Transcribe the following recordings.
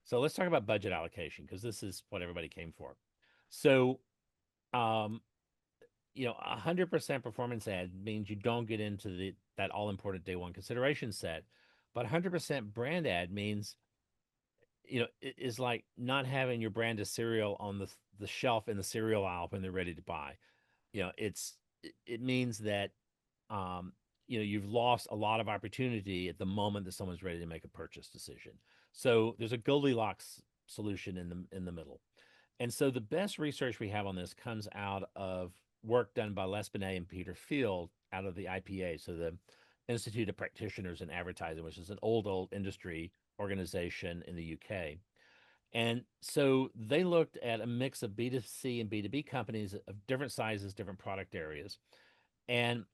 So let's talk about budget allocation because this is what everybody came for. So, um, 100% performance ad means you don't get into that all important day one consideration set, but 100% brand ad means it is like not having your brand of cereal on the shelf in the cereal aisle when they're ready to buy. It means that you've lost a lot of opportunity at the moment that someone's ready to make a purchase decision. So there's a Goldilocks solution in the middle. And so the best research we have on this comes out of work done by Les Binet and Peter Field out of the IPA, so the Institute of Practitioners in Advertising, which is an old industry organization in the UK. And so they looked at a mix of B2C and B2B companies of different sizes, different product areas. And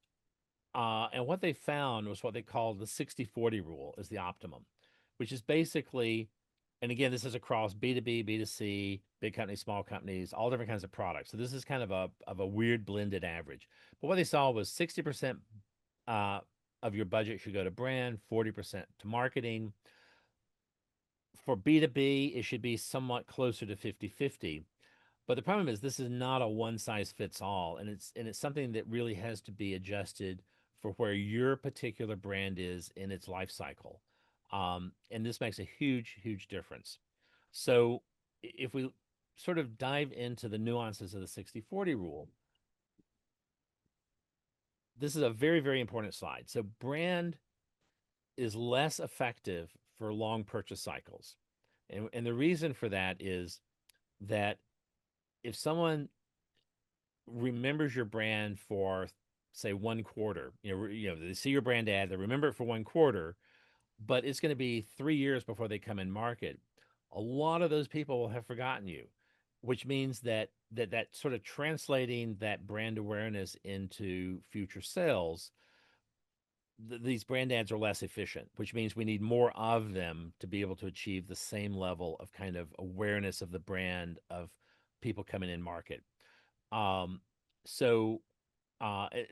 and what they found was what they called the 60/40 rule is the optimum, which is basically, and again, this is across B2B, B2C, big companies, small companies, all different kinds of products. So this is kind of a weird blended average. But what they saw was 60% uh, of your budget should go to brand, 40% to marketing. For B2B, it should be somewhat closer to 50/50. But the problem is this is not a one size fits all, and it's something that really has to be adjusted for where your particular brand is in its life cycle. And this makes a huge difference. So if we sort of dive into the nuances of the 60/40 rule, this is a very important slide. So brand is less effective for long purchase cycles. And the reason for that is that if someone remembers your brand for say 1 quarter, they see your brand ad, they remember it for 1 quarter, but it's going to be 3 years before they come in market. A lot of those people will have forgotten you, which means that sort of translating that brand awareness into future sales, these brand ads are less efficient, which means we need more of them to be able to achieve the same level of kind of awareness of the brand of people coming in market. Um, so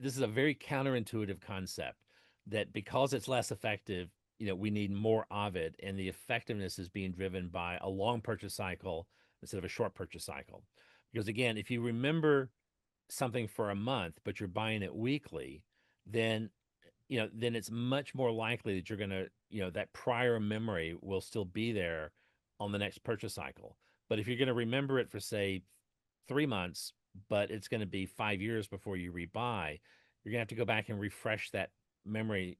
this is a very counterintuitive concept that because it's less effective, we need more of it, and the effectiveness is being driven by a long purchase cycle instead of a short purchase cycle. Because again, if you remember something for a month, but you're buying it weekly, then then it's much more likely that you're going to, that prior memory will still be there on the next purchase cycle. But if you're going to remember it for, say, 3 months, but it's going to be 5 years before you rebuy, you're going to have to go back and refresh memory,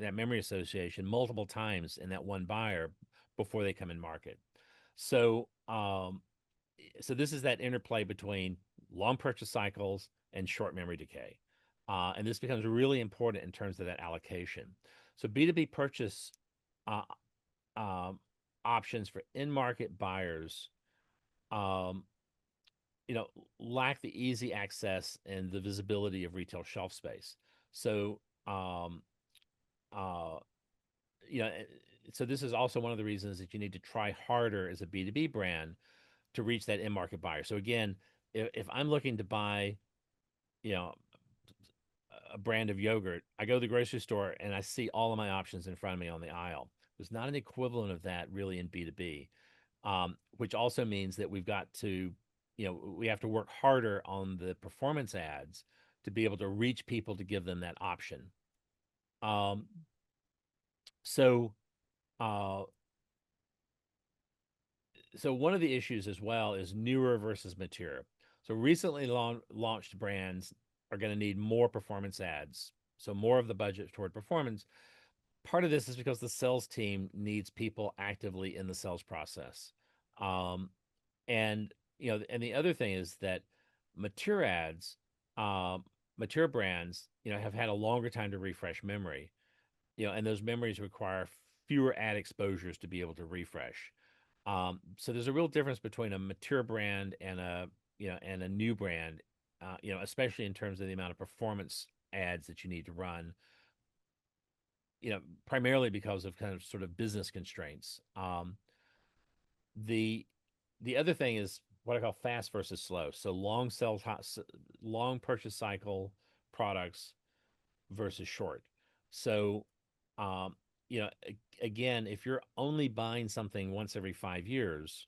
that memory association multiple times in that one buyer before they come in market. So, so this is that interplay between long purchase cycles and short memory decay. And this becomes really important in terms of that allocation. So B2B purchase uh, um, options for in-market buyers, um, you know, lack the easy access and the visibility of retail shelf space. So, um, uh, you know, eh, so this is also one of the reasons that you need to try harder as a B2B brand to reach that in-market buyer. So again, if I'm looking to buy, you know, a brand of yogurt, I go to the grocery store and I see all of my options in front of me on the aisle. There's not an equivalent of that really in B2B, which also means that we've got to, we have to work harder on the performance ads to be able to reach people to give them that option. Um, so, uh, so one of the issues as well is newer versus mature. So recently launched brands are going to need more performance ads. So more of the budget toward performance. Part of this is because the sales team needs people actively in the sales process. Um, and and the other thing is that mature ads, um, mature brands, have had a longer time to refresh memory, and those memories require fewer ad exposures to be able to refresh. So there's a real difference between a mature brand and a new brand, especially in terms of the amount of performance ads that you need to run, primarily because of kind of sort of business constraints. The the other thing is what I call fast versus slow. So long purchase cycle products versus short. So again, if you're only buying something once every 5 years,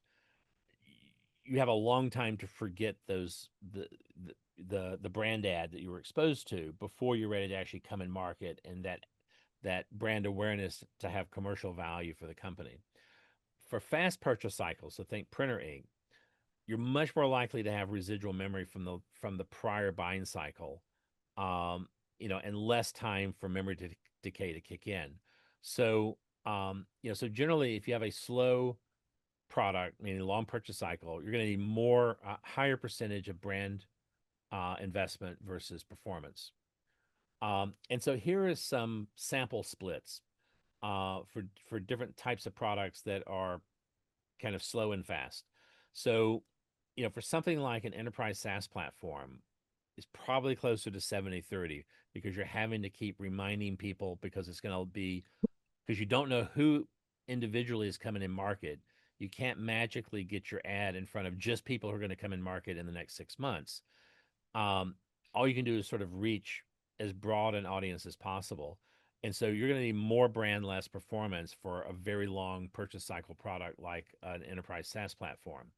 you have a long time to forget the the brand ad that you were exposed to before you're ready to actually come in market, and that brand awareness to have commercial value for the company. For fast purchase cycles, so think printer ink, you're much more likely to have residual memory from the prior buying cycle, um, and less time for memory to decay to kick in. So, so generally, if you have a slow product, meaning long purchase cycle, you're going to need more higher percentage of brand investment versus performance. And so here is some sample splits for different types of products that are kind of slow and fast. So, for something like an enterprise SaaS platform, it's probably closer to 70-30 because you're having to keep reminding people because it's going to be because you don't know who individually is coming in market. You can't magically get your ad in front of just people who are going to come in market in the next 6 months. Um, all you can do is sort of reach as broad an audience as possible. And so you're going to need more brand, less performance for a very long purchase cycle product like an enterprise SaaS platform.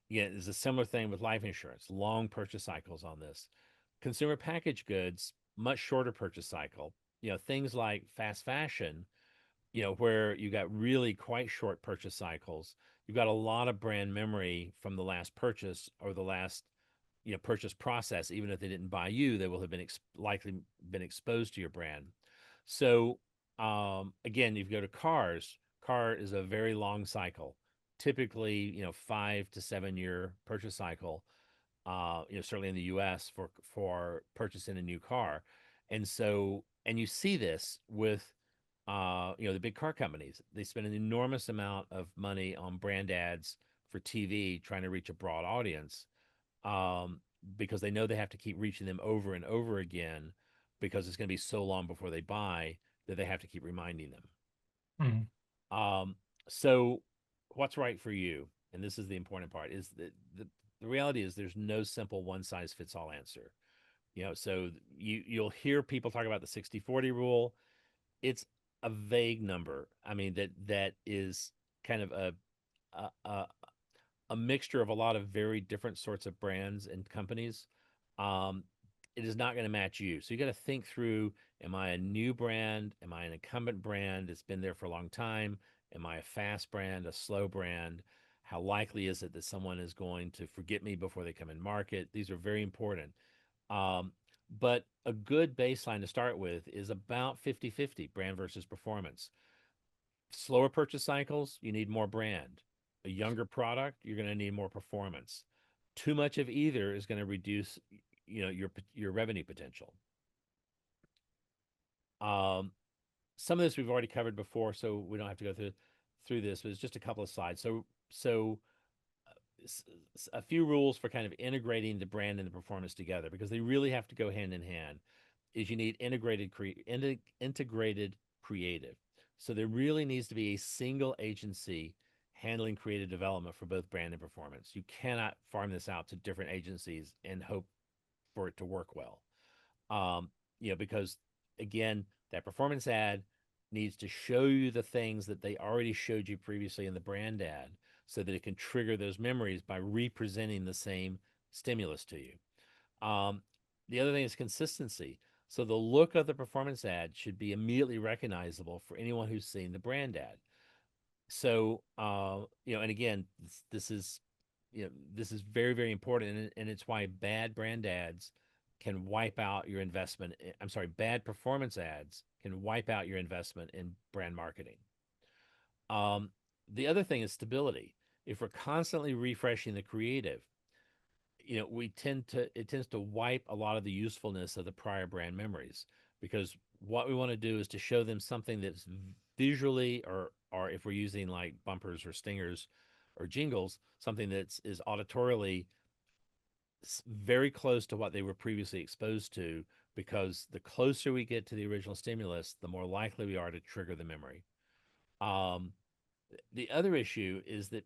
Yeah, there's a similar thing with life insurance, long purchase cycles on this. Consumer packaged goods, much shorter purchase cycle. Things like fast fashion, where you got really quite short purchase cycles. You've got a lot of brand memory from the last purchase or the last purchase process. Even if they didn't buy you, they will have been likely been exposed to your brand. So again, if you go to cars, car is a very long cycle, typically 5 to 7 year purchase cycle. Certainly in the U.S. for purchasing a new car, and you see this with the big car companies. They spend an enormous amount of money on brand ads for TV, trying to reach a broad audience, um, because they know they have to keep reaching them over and over again because it's going to be so long before they buy that they have to keep reminding them. Mhm. Um, so, what's right for you? And this is the important part: is that the reality is there's no simple one size fits all answer. So you'll hear people talk about the 60-40 rule. It's a vague number. I mean that is kind of a, a a mixture of a lot of very different sorts of brands and companies. Um, it is not going to match you. So you got to think through: am I a new brand? Am I an incumbent brand that's been there for a long time? Am I a fast brand, a slow brand? How likely is it that someone is going to forget me before they come in market? These are very important. Um, but a good baseline to start with is about 50-50 brand versus performance. Slower purchase cycles, you need more brand. A younger product, you're going to need more performance. Too much of either is going to reduce, your revenue potential. Um, some of this we've already covered before, so we don't have to go through this. But it's just a couple of slides. So a few rules for kind of integrating the brand and the performance together because they really have to go hand in hand. Is you need integrated creative. So there really needs to be a single agency handling creative development for both brand and performance. You cannot farm this out to different agencies and hope for it to work well. Because again, that performance ad needs to show you the things that they already showed you previously in the brand ad so that it can trigger those memories by representing the same stimulus to you. Um, the other thing is consistency. So the look of the performance ad should be immediately recognizable for anyone who's seen the brand ad. So, and again, this is very, very important, and it's why bad brand ads can wipe out your investment. I'm sorry, bad performance ads can wipe out your investment in brand marketing. Um, the other thing is stability. If we're constantly refreshing the creative, we it tends to wipe a lot of the usefulness of the prior brand memories because what we want to do is to show them something that's visually or if we're using like bumpers or stingers or jingles, something that's is auditorially very close to what they were previously exposed to, because the closer we get to the original stimulus, the more likely we are to trigger the memory. um, the other issue is that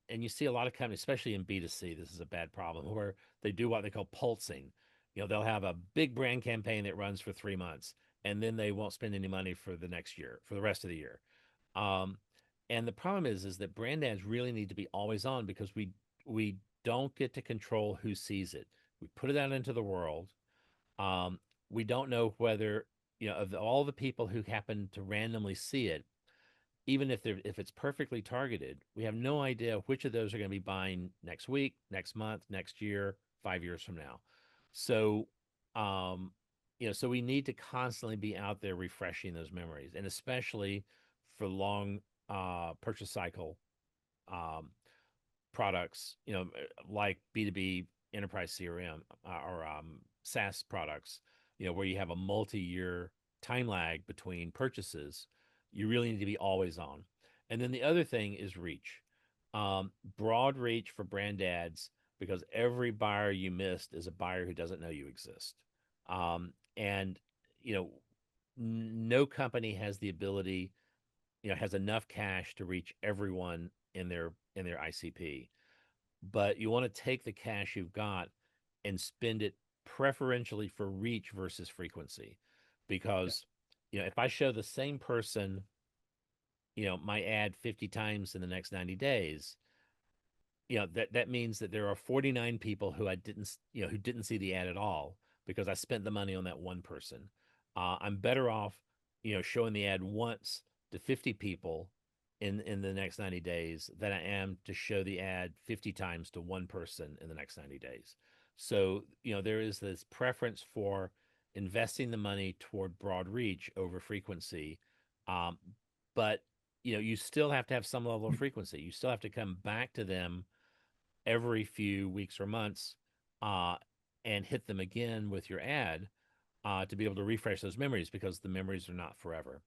and you see a lot of companies, especially in B2C, this is a bad problem where they do what they call pulsing. They'll have a big brand campaign that runs for 3 months, and then they won't spend any money for the next year, for the rest of the year. Um, and the problem is that brand ads really need to be always on because we don't get to control who sees it. We put it out into the world. Um, we don't know whether, of all the people who happen to randomly see it, even if it's perfectly targeted, we have no idea which of those are going to be buying next week, next month, next year, 5 years from now. So, um, so we need to constantly be out there refreshing those memories, and especially for long purchase cycle um, products, like B2B enterprise CRM or SaaS products, where you have a multi-year time lag between purchases, you really need to be always on. And then the other thing is reach. Broad reach for brand ads, because every buyer you missed is a buyer who doesn't know you exist. And, you know, no company has the ability, has enough cash to reach everyone in their ICP, but you want to take the cash you've got and spend it preferentially for reach versus frequency. Because, if I show the same person, my ad 50 times in the next 90 days, that means that there are 49 people who I didn't, who didn't see the ad at all because I spent the money on that one person. I'm better off, showing the ad once to 50 people in the next 90 days than I am to show the ad 50 times to one person in the next 90 days. So, there is this preference for investing the money toward broad reach over frequency. Um, but, you still have to have some level of frequency. You still have to come back to them every few weeks or months, uh, and hit them again with your ad, to be able to refresh those memories, because the memories are not forever.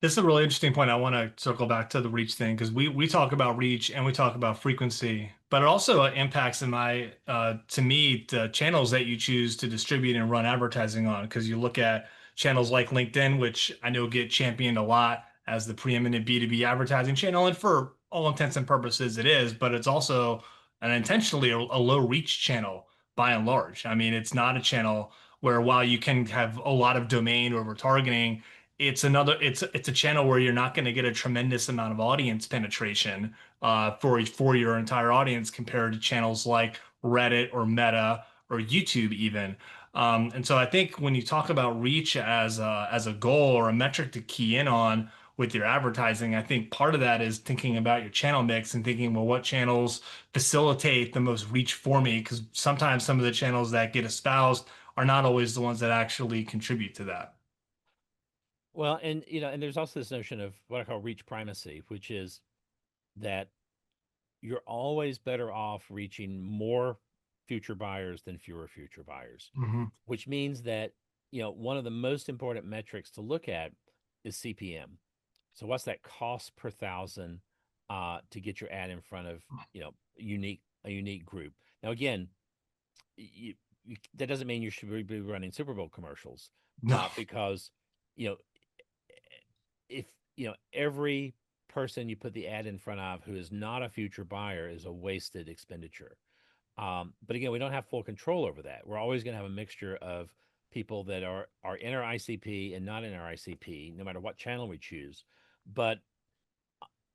This is a really interesting point. I want to circle back to the reach thing because we talk about reach and we talk about frequency, but it also impacts in my to me the channels that you choose to distribute and run advertising on. Because you look at channels like LinkedIn, which I know get championed a lot as the preeminent B2B advertising channel, and for all intents and purposes, it is, but it's also an intentionally a low reach channel by and large. I mean, it's not a channel where while you can have a lot of domain or retargeting, it's a channel where you're not going to get a tremendous amount of audience penetration for your entire audience compared to channels like Reddit or Meta or YouTube even. And so I think when you talk about reach as a goal or a metric to key in on with your advertising, I think part of that is thinking about your channel mix and thinking, well, what channels facilitate the most reach for me? Because sometimes some of the channels that get espoused are not always the ones that actually contribute to that. Well, and there's also this notion of what I call reach primacy, which is that you're always better off reaching more future buyers than fewer future buyers, Mhm. which means that, one of the most important metrics to look at is CPM. So what's that cost per thousand, to get your ad in front of, a unique group? Now, again, that doesn't mean you should be running Super Bowl commercials, No. because, you know, if, every person you put the ad in front of who is not a future buyer is a wasted expenditure. But again, we don't have full control over that. We're always going to have a mixture of people that are in our ICP and not in our ICP, no matter what channel we choose. But,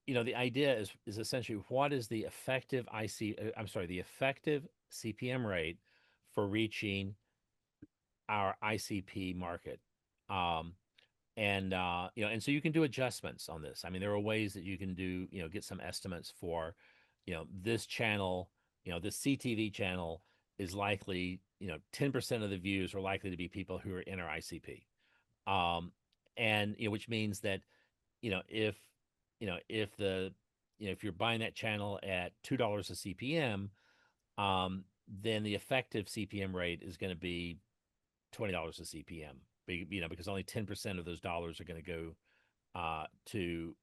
the idea is essentially, what is the effective I'm sorry, the effective CPM rate for reaching our ICP market. Um, and so you can do adjustments on this. I mean, there are ways that you can do, get some estimates for, this channel, this CTV channel is likely, 10% of the views are likely to be people who are in our ICP. Um, and, which means that, if, if if you're buying that channel at $2 a CPM, then the effective CPM rate is going to be $20 a CPM, because only 10% of those dollars are going to go, to,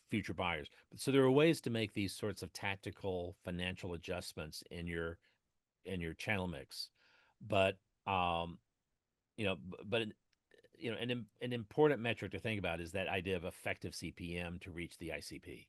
future buyers. So there are ways to make these sorts of tactical financial adjustments in your channel mix. But, but an important metric to think about is that idea of effective CPM to reach the ICP.